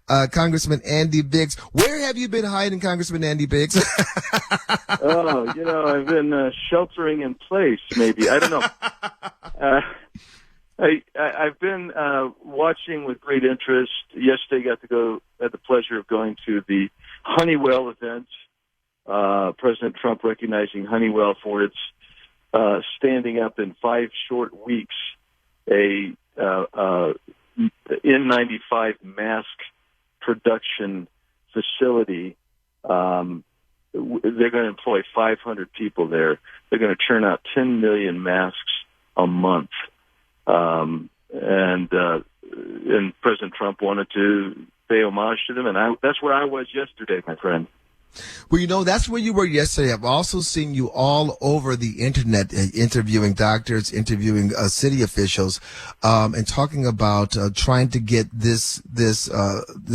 Congressman Andy Biggs. Where have you been hiding, Congressman Andy Biggs? I've been sheltering in place, maybe. I don't know. I've been watching with great interest. Yesterday, had the pleasure of going to the Honeywell event. President Trump recognizing Honeywell for its standing up in 5 short weeks a N95 mask production facility. They're going to employ 500 people there. They're going to churn out 10 million masks a month. And President Trump wanted to pay homage to them, and that's where I was yesterday, my friend. Well, that's where you were yesterday. I've also seen you all over the internet interviewing doctors, interviewing city officials, and talking about trying to get the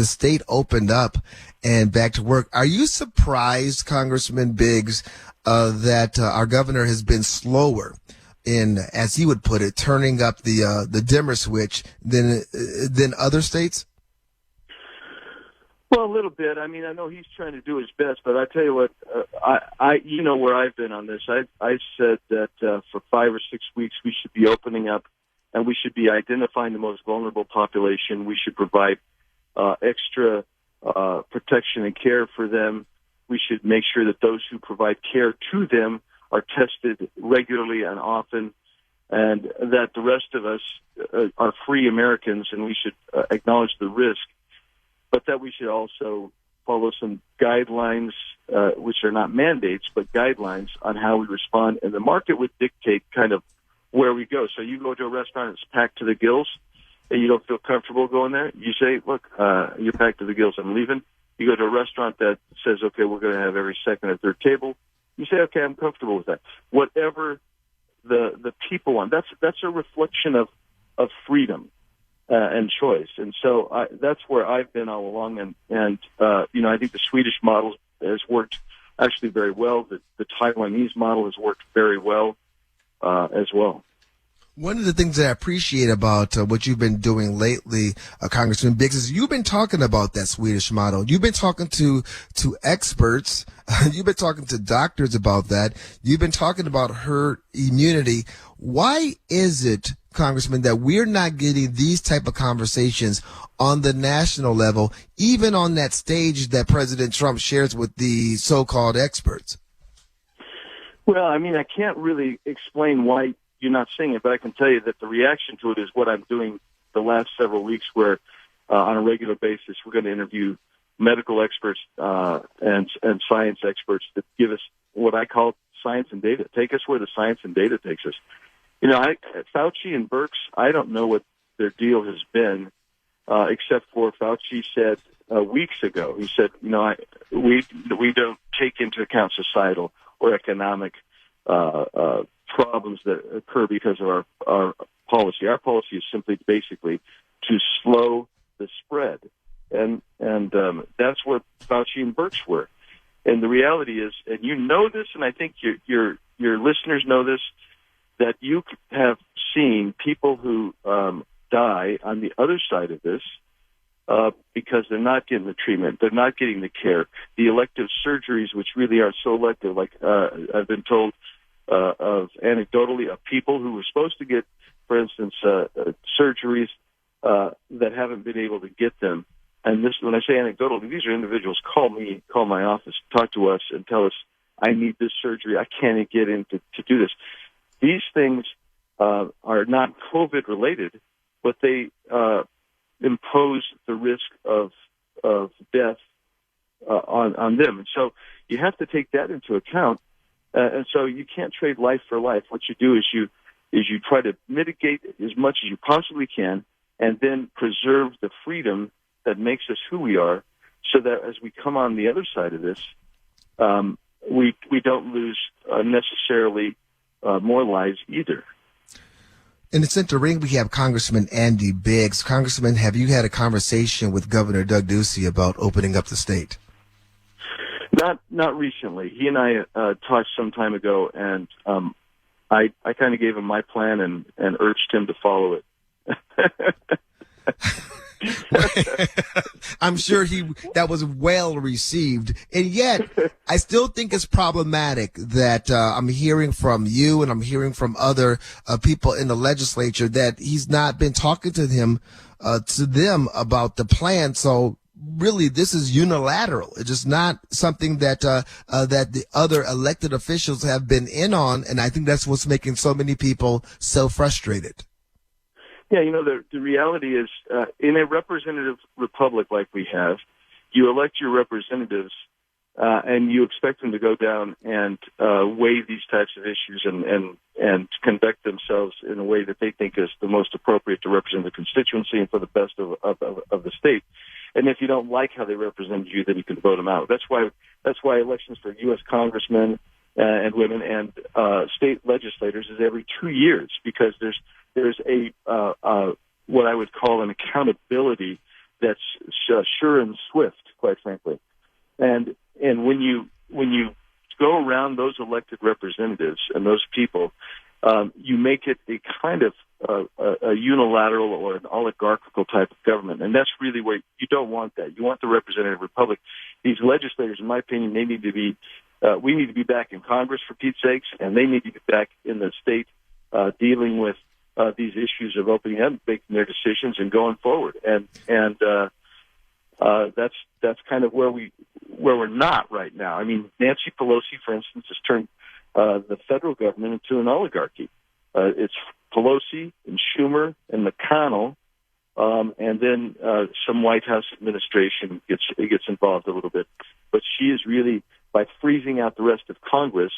state opened up and back to work. Are you surprised, Congressman Biggs, that our governor has been slower in, as he would put it, turning up the dimmer switch than other states? Well, a little bit. I mean, I know he's trying to do his best, but I tell you what, you know where I've been on this. I said that for 5 or 6 weeks we should be opening up, and we should be identifying the most vulnerable population. We should provide extra protection and care for them. We should make sure that those who provide care to them are tested regularly and often, and that the rest of us are free Americans, and we should acknowledge the risk. But that we should also follow some guidelines, which are not mandates, but guidelines on how we respond. And the market would dictate kind of where we go. So you go to a restaurant that's packed to the gills, and you don't feel comfortable going there. You say, look, you're packed to the gills, I'm leaving. You go to a restaurant that says, okay, we're going to have every second or third table. You say, okay, I'm comfortable with that. Whatever the people want, that's a reflection of freedom. And choice. And so that's where I've been all along. And I think the Swedish model has worked actually very well. The Taiwanese model has worked very well as well. One of the things that I appreciate about what you've been doing lately, Congressman Biggs, is you've been talking about that Swedish model. You've been talking to experts. You've been talking to doctors about that. You've been talking about herd immunity. Why is it, Congressman, that we're not getting these type of conversations on the national level, even on that stage that President Trump shares with the so-called experts? Well, I mean, I can't really explain why you're not seeing it, but I can tell you that the reaction to it is what I'm doing the last several weeks, where on a regular basis we're going to interview medical experts and science experts that give us what I call science and data. Take us where the science and data takes us. Fauci and Birx, I don't know what their deal has been, except for Fauci said weeks ago. He said, we don't take into account societal or economic problems that occur because of our policy. Our policy is simply basically to slow the spread, and that's what Fauci and Birx were. And the reality is, and you know this, and I think your listeners know this, that you have seen people who die on the other side of this because they're not getting the treatment, they're not getting the care. The elective surgeries, which really are so elective, like I've been told of anecdotally of people who were supposed to get, for instance, surgeries that haven't been able to get them. And this, when I say anecdotally, these are individuals call my office, talk to us, and tell us, I need this surgery, I can't get in to do this. These things are not COVID related, but they impose the risk of death on them. And so you have to take that into account. And so you can't trade life for life. What you do is you try to mitigate as much as you possibly can, and then preserve the freedom that makes us who we are, so that as we come on the other side of this, we don't lose necessarily more lives either. In the center ring, we have Congressman Andy Biggs. Congressman, have you had a conversation with Governor Doug Ducey about opening up the state? Not recently. He and I talked some time ago, and I kind of gave him my plan and urged him to follow it. I'm sure that was well received, and yet I still think it's problematic that I'm hearing from you and I'm hearing from other people in the legislature that he's not been talking to them about the plan. So really, this is unilateral. It's just not something that that the other elected officials have been in on, and I think that's what's making so many people so frustrated. Yeah, the reality is, in a representative republic like we have, you elect your representatives, and you expect them to go down and weigh these types of issues and conduct themselves in a way that they think is the most appropriate to represent the constituency and for the best of the state. And if you don't like how they represent you, then you can vote them out. That's why elections for U.S. congressmen and women and state legislators is every 2 years, because there's a what I would call an accountability that's sure and swift, quite frankly. And when you go around those elected representatives and those people, you make it a kind of a unilateral or an oligarchical type of government, and that's really where you don't want that. You want the representative republic. These legislators, in my opinion, they need to be. We need to be back in Congress, for Pete's sakes, and they need to be back in the state dealing with these issues of opening up, making their decisions, and going forward. And that's kind of where we're not right now. I mean, Nancy Pelosi, for instance, has turned the federal government into an oligarchy. It's Pelosi and Schumer and McConnell, and then some White House administration gets involved a little bit. But she is really, by freezing out the rest of Congress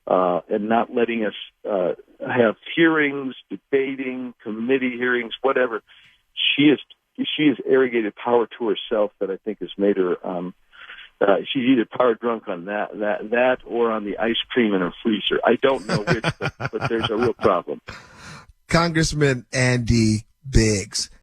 and not letting us have hearings, debating, committee hearings, whatever, she has arrogated power to herself that I think has made her. She's either power drunk on that or on the ice cream in her freezer. I don't know which, but there's a real problem. Congressman Andy Biggs,